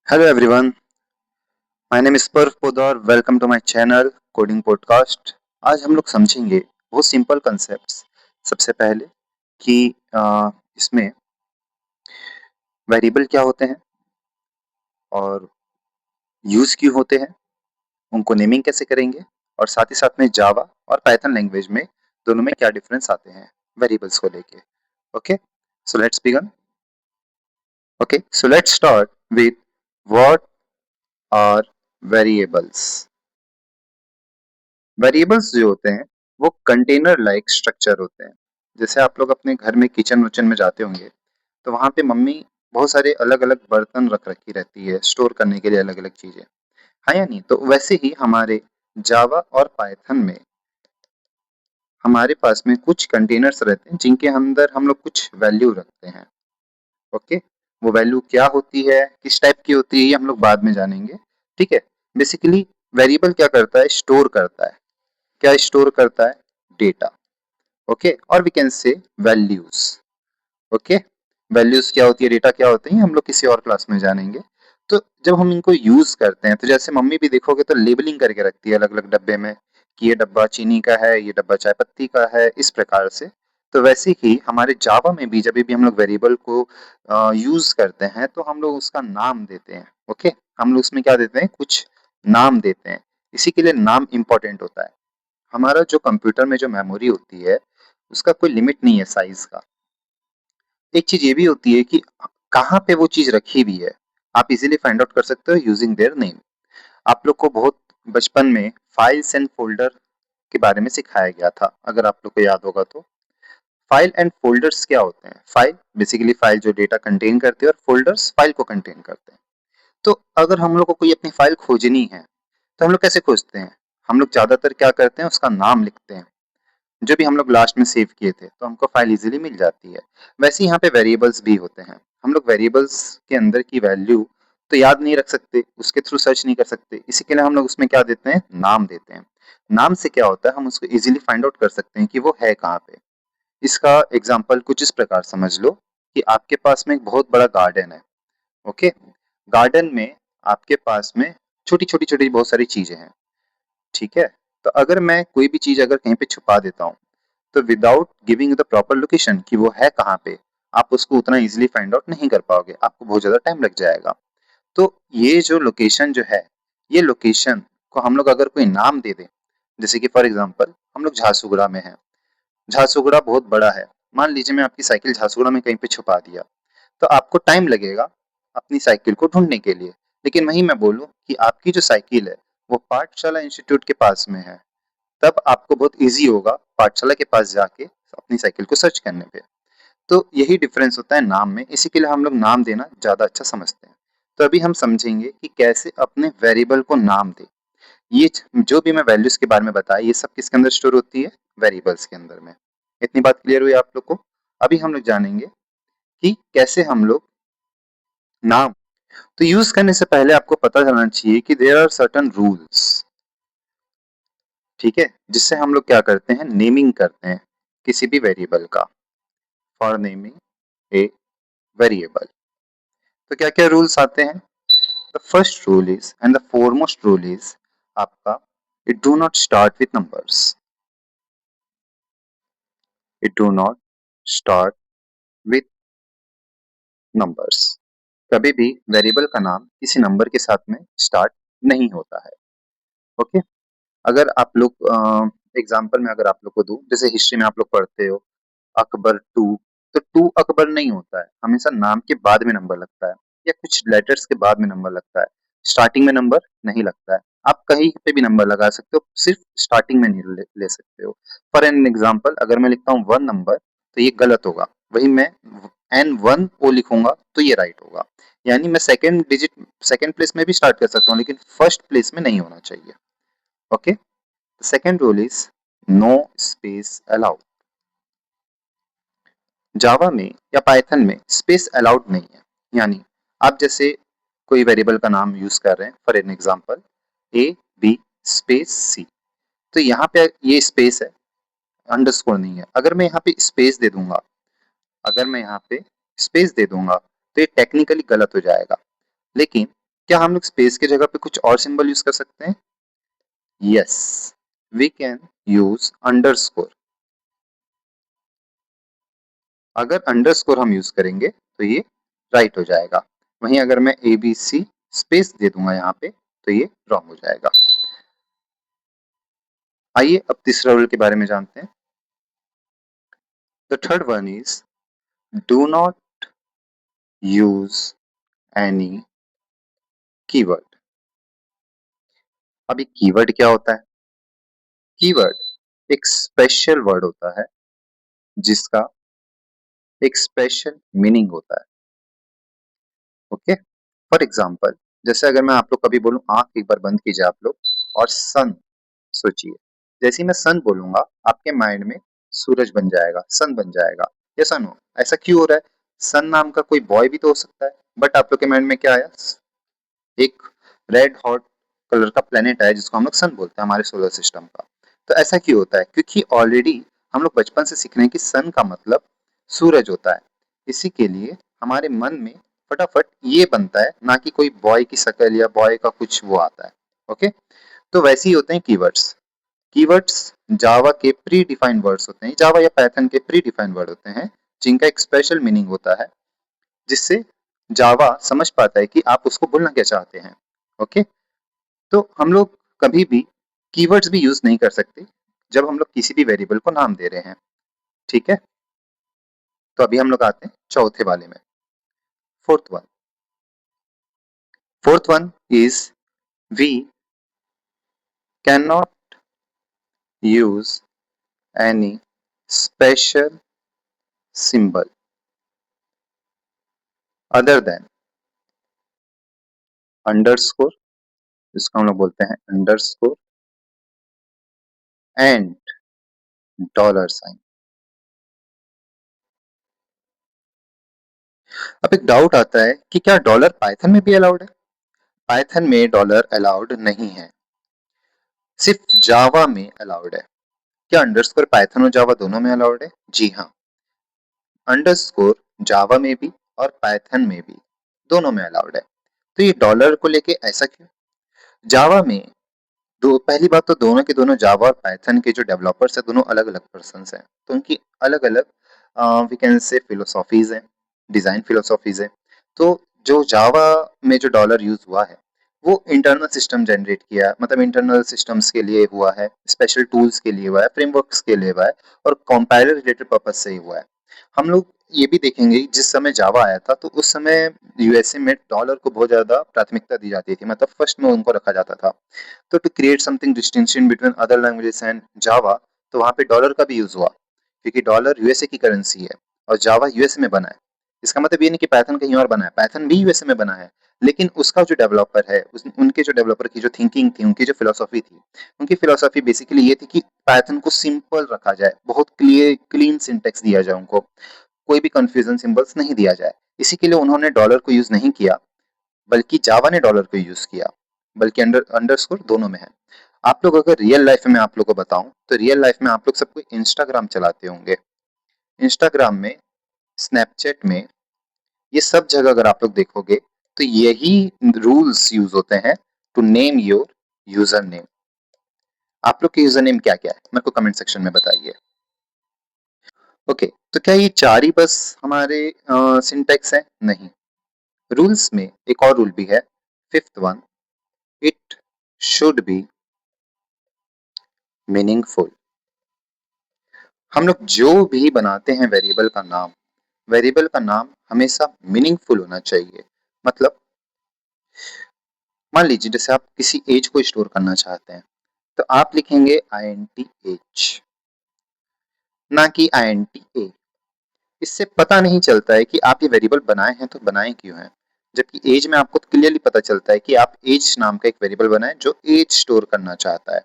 Hello everyone, my name is Parv Podar. Welcome to my channel Coding Podcast. आज हम लोग समझेंगे वो सिंपल कॉन्सेप्ट्स। सबसे पहले कि इसमें वेरिएबल क्या होते हैं और यूज क्यों होते हैं, उनको नेमिंग कैसे करेंगे और साथ ही साथ में जावा और पाइथन लैंग्वेज में दोनों में क्या डिफरेंस आते हैं वेरिएबल्स को लेके। Okay, so let's begin. Okay, so let's start with what are variables. Variables जो होते हैं वो कंटेनर लाइक स्ट्रक्चर होते हैं। जैसे आप लोग अपने घर में किचन वचन में जाते होंगे तो वहां पे मम्मी बहुत सारे अलग अलग बर्तन रख रखी रहती है स्टोर करने के लिए अलग अलग चीजें। हाँ या नहीं? तो वैसे ही हमारे जावा और पाइथन में हमारे पास में कुछ कंटेनर्स रहते हैं जिनके अंदर हम लोग कुछ वैल्यू रखते हैं। ओके, वो वैल्यू क्या होती है, किस टाइप की होती है, ये हम लोग बाद में जानेंगे। ठीक है, बेसिकली वेरिएबल क्या करता है, स्टोर करता है। क्या स्टोर करता है? डेटा। ओके, और we can say values. Okay, values क्या होती है, डेटा क्या होते हैं, हम लोग किसी और क्लास में जानेंगे। तो जब हम इनको यूज करते हैं तो जैसे मम्मी भी देखोगे तो लेबलिंग करके रखती है अलग अलग डब्बे में कि ये डब्बा चीनी का है, ये डब्बा चाय पत्ती का है, इस प्रकार से। तो वैसे ही हमारे जावा में भी जब भी हम लोग वेरिएबल को यूज करते हैं तो हम लोग उसका नाम देते हैं। ओके, हम लोग उसमें क्या देते हैं, कुछ नाम देते हैं। इसी के लिए नाम इंपॉर्टेंट होता है। हमारा जो कंप्यूटर में जो मेमोरी होती है उसका कोई लिमिट नहीं है साइज का। एक चीज ये भी होती है कि कहाँ पे वो चीज रखी हुई है, आप इजीली फाइंड आउट कर सकते हो यूजिंग देयर नेम। आप लोग को बहुत बचपन में फाइल्स एंड फोल्डर के बारे में सिखाया गया था, अगर आप लोग को याद होगा तो। फाइल एंड फोल्डर्स क्या होते हैं? फाइल बेसिकली फाइल जो डेटा कंटेन करते हैं और फोल्डर्स फाइल को कंटेन करते हैं। तो अगर हम लोग को कोई अपनी फाइल खोजनी है तो हम लोग कैसे खोजते हैं? हम लोग ज्यादातर क्या करते हैं, उसका नाम लिखते हैं जो भी हम लोग लास्ट में सेव किए थे, तो हमको फाइल इजीली मिल जाती है। वैसे ही यहाँ पे वेरिएबल्स भी होते हैं। हम लोग वेरिएबल्स के अंदर की वैल्यू तो याद नहीं रख सकते, उसके थ्रू सर्च नहीं कर सकते, इसी के लिए हम लोग उसमें क्या देते हैं, नाम देते हैं। नाम से क्या होता है, हम उसको इजीली फाइंड आउट कर सकते हैं कि वो है कहाँ पे। इसका एग्जाम्पल कुछ इस प्रकार समझ लो कि आपके पास में एक बहुत बड़ा गार्डन है। ओके, गार्डन में आपके पास में छोटी छोटी छोटी बहुत सारी चीजें हैं। ठीक है, तो अगर मैं कोई भी चीज अगर कहीं पे छुपा देता हूँ तो without giving the proper location कि वो है कहाँ पे, आप उसको उतना इजीली फाइंड आउट नहीं कर पाओगे, आपको बहुत ज्यादा टाइम लग जाएगा। तो ये जो लोकेशन जो है, ये लोकेशन को हम लोग अगर कोई नाम दे दें, जैसे कि फॉर एग्जांपल हम लोग झारसुगुड़ा में हैं। झारसुगुड़ा बहुत बड़ा है। मान लीजिए मैं आपकी साइकिल झारसुगुड़ा में कहीं पे छुपा दिया, तो आपको टाइम लगेगा अपनी साइकिल को ढूंढने के लिए। लेकिन वहीं मैं बोलूं कि आपकी जो साइकिल है वो पाठशाला इंस्टीट्यूट के पास में है, तब आपको बहुत ईजी होगा पाठशाला के पास जाके अपनी साइकिल को सर्च करने पे। तो यही डिफरेंस होता है नाम में, इसी के लिए हम लोग नाम देना ज्यादा अच्छा समझते हैं। तो अभी हम समझेंगे कि कैसे अपने वेरिएबल को नाम दें। ये जो भी मैं वैल्यूज के बारे में बताया ये सब किसके अंदर स्टोर होती है, वेरिएबल्स के अंदर में। इतनी बात क्लियर हुई आप लोग को? अभी हम लोग जानेंगे कि कैसे हम लोग नाम, तो यूज करने से पहले आपको पता चलना चाहिए कि देयर आर सर्टेन रूल्स। ठीक है, जिससे हम लोग क्या करते हैं, नेमिंग करते हैं किसी भी वेरिएबल का। फॉर नेमिंग ए वेरिएबल, तो क्या क्या रूल्स आते हैं? The first rule is and the foremost rule is आपका, it do not start with numbers. It do not start with numbers. कभी भी वेरिएबल का नाम किसी नंबर के साथ में स्टार्ट नहीं होता है। ओके, अगर आप लोग एग्जाम्पल में अगर आप लोग को दूं, जैसे हिस्ट्री में आप लोग पढ़ते हो अकबर टू, तो टू अकबर नहीं होता है, हमेशा नाम के बाद में नंबर लगता है या कुछ लेटर्स के बाद में नंबर लगता है, स्टार्टिंग में नंबर नहीं लगता है। आप कहीं पे भी नंबर लगा सकते हो, सिर्फ स्टार्टिंग में नहीं ले सकते हो। फॉर एन एग्जाम्पल, अगर मैं लिखता हूँ वन नंबर तो ये गलत होगा, वही मैं एन वन ओ लिखूंगा तो ये राइट होगा। यानी मैं सेकेंड डिजिट सेकेंड प्लेस में भी स्टार्ट कर सकता हूँ लेकिन फर्स्ट प्लेस में नहीं होना चाहिए। Okay, second rule is no space allowed. Java में या पाइथन में स्पेस अलाउड नहीं है। यानी आप जैसे कोई वेरिएबल का नाम यूज कर रहे हैं, for an example A B space C, तो यहाँ पे ये स्पेस है, अंडरस्कोर नहीं है। अगर मैं यहाँ पे स्पेस दे दूंगा, अगर मैं यहाँ पे स्पेस दे दूंगा तो ये टेक्निकली गलत हो जाएगा। लेकिन क्या हम लोग स्पेस की जगह पे कुछ और सिंबल यूज कर सकते हैं? Yes, we can use underscore. अगर अंडरस्कोर हम यूज करेंगे तो ये राइट हो जाएगा। वहीं अगर मैं ABC स्पेस दे दूंगा यहाँ पे तो ये रॉन्ग हो जाएगा। आइए अब तीसरा रूल के बारे में जानते हैं। The third one is do not use any keyword. अब ये कीवर्ड क्या होता है? कीवर्ड एक स्पेशल वर्ड होता है जिसका एक स्पेशल मीनिंग होता है। ओके, फॉर एग्जाम्पल, जैसे अगर मैं आप लोग कभी बोलूं आंख एक बार बंद कीजिए आप लोग और सन सोचिए। जैसे ही मैं सन बोलूंगा आपके माइंड में सूरज बन जाएगा, सन बन जाएगा। या सन हो, ऐसा क्यों हो रहा है? सन नाम का कोई बॉय भी तो हो सकता है, बट आप लोग के माइंड में क्या आया? एक रेड हॉट कलर का प्लेनेट है जिसको हम लोग सन बोलते हैं हमारे सोलर सिस्टम का। तो ऐसा क्यों होता है? क्योंकि ऑलरेडी हम लोग बचपन से सीख रहे हैं कि सन का मतलब सूरज होता है। इसी के लिए हमारे मन में फटाफट ये बनता है, ना कि कोई बॉय की शक्ल या बॉय का कुछ वो आता है। ओके, तो वैसे ही होते हैं कीवर्ड्स। कीवर्ड्स जावा के प्री डिफाइंड वर्ड्स होते हैं, जावा या पाइथन के प्री डिफाइंड वर्ड होते हैं जिनका एक स्पेशल मीनिंग होता है, जिससे जावा समझ पाता है कि आप उसको बोलना क्या चाहते हैं। ओके, तो हम लोग कभी भी कीवर्ड्स भी यूज नहीं कर सकते जब हम लोग किसी भी वेरिएबल को नाम दे रहे हैं। ठीक है, तो अभी हम लोग आते हैं चौथे वाले में, fourth one. Fourth one is we can not use any special symbol other than underscore, जिसको हम लोग बोलते हैं अंडरस्कोर, एंड डॉलर साइन। अब एक डाउट आता है कि क्या डॉलर पाइथन में भी अलाउड है? पाइथन में डॉलर अलाउड नहीं है, सिर्फ जावा में अलाउड है। क्या अंडरस्कोर पाइथन और जावा दोनों में अलाउड है? जी हाँ, अंडरस्कोर जावा में भी और पाइथन में भी दोनों में अलाउड है। तो ये डॉलर को लेके ऐसा क्यों? जावा में दो, पहली बात तो दोनों के दोनों जावा और पाइथन के जो डेवलपर्स हैं दोनों अलग अलग पर्सन हैं, तो उनकी अलग अलग वी कैन से फिलोसॉफीज हैं, डिजाइन फिलोसॉफीज हैं। तो जो जावा में जो डॉलर यूज हुआ है वो इंटरनल सिस्टम जनरेट किया है, मतलब इंटरनल सिस्टम्स के लिए हुआ है, स्पेशल टूल्स के लिए हुआ है, फ्रेमवर्क्स के लिए हुआ है, और कंपाइलर रिलेटेड पर्पज से ही हुआ है। हम लोग ये भी देखेंगे जिस समय जावा आया था तो उस समय यूएसए में डॉलर को बहुत ज्यादा प्राथमिकता दी जाती थी, मतलब फर्स्ट में उनको रखा जाता था। तो to create something distinction between other languages and Java, तो वहां पे डॉलर का भी यूज हुआ, क्योंकि डॉलर यूएसए की करेंसी है और जावा यूएसए में बना है। इसका मतलब ये नहीं कि पाइथन कहीं और बना है, पाइथन भी यूएसए में बना है, लेकिन उसका जो डेवलपर है उनके जो डेवलपर की जो थिंकिंग थी, उनकी जो फिलोसॉफी थी, उनकी फिलोसॉफी बेसिकली ये थी कि पाइथन को सिंपल रखा जाए, बहुत क्लियर क्लीन सिंटेक्स दिया जाए, उनको कोई भी कंफ्यूजन सिंबल्स नहीं दिया जाए। इसी के लिए उन्होंने डॉलर को यूज नहीं किया, बल्कि जावा ने डॉलर को यूज किया, बल्कि अंडरस्कोर दोनों में है। आप लोग अगर रियल लाइफ में आप लोग को बताऊं तो रियल लाइफ में आप लोग सबको इंस्टाग्राम चलाते होंगे। इंस्टाग्राम में, स्नैपचैट में, ये सब जगह अगर आप लोग देखोगे तो यही रूल्स यूज होते हैं to name your user name. आप लोग के यूजर नेम क्या क्या है मेरे को कमेंट सेक्शन में बताइए। ओके, तो क्या ये चार ही बस हमारे सिंटेक्स है? नहीं, रूल्स में एक और रूल भी है, fifth one, it should be meaningful. हम लोग जो भी बनाते हैं वेरिएबल का नाम हमेशा मीनिंगफुल होना चाहिए। मतलब मान लीजिए जैसे आप किसी एज को स्टोर करना चाहते हैं तो आप लिखेंगे INTH, ना कि INTA। इससे पता नहीं चलता है कि आप ये वेरिएबल बनाए हैं तो बनाए क्यों हैं, जबकि एज में आपको क्लियरली पता चलता है कि आप एज नाम का एक वेरिएबल बनाए जो एज स्टोर करना चाहता है।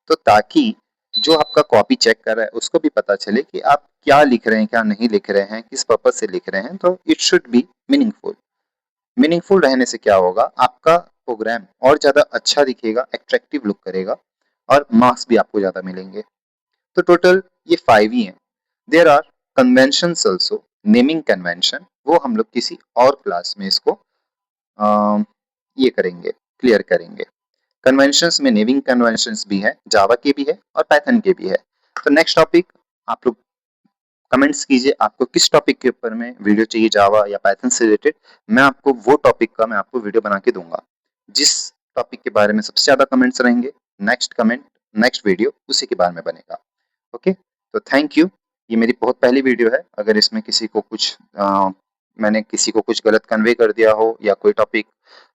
तो ताकि जो आपका कॉपी चेक कर रहा है उसको भी पता चले कि आप क्या लिख रहे हैं, क्या नहीं लिख रहे हैं, किस पर्पज से लिख रहे हैं, तो it should be meaningful. Meaningful रहने से क्या होगा, आपका प्रोग्राम और ज्यादा अच्छा दिखेगा, एट्रैक्टिव लुक करेगा, और मार्क्स भी आपको ज्यादा मिलेंगे। तो टोटल ये 5 ही हैं। There are conventions also, naming convention, वो हम लोग किसी और क्लास में इसको ये करेंगे, क्लियर करेंगे। कन्वेंशंस में नेमिंग कन्वेंशंस भी है, जावा के भी है और पाइथन के भी है। तो नेक्स्ट टॉपिक आप लोग कमेंट्स कीजिए, आपको किस टॉपिक के ऊपर में वीडियो चाहिए, जावा या पाइथन से रिलेटेड। मैं आपको वो टॉपिक का मैं आपको वीडियो बना के दूंगा। जिस टॉपिक के बारे में सबसे ज्यादा कमेंट्स रहेंगे, नेक्स्ट वीडियो उसी के बारे में बनेगा। ओके, तो थैंक यू। ये मेरी बहुत पहली वीडियो है। अगर इसमें किसी को कुछ मैंने किसी को कुछ गलत कन्वे कर दिया हो या कोई टॉपिक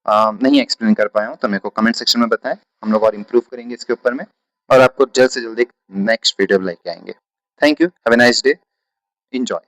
नहीं एक्सप्लेन कर पाया हूँ तो मेरे को कमेंट सेक्शन में बताएं, हम लोग और इम्प्रूव करेंगे इसके ऊपर में, और आपको जल्द से जल्द एक नेक्स्ट वीडियो लेके आएंगे। Thank you, have a nice day, enjoy.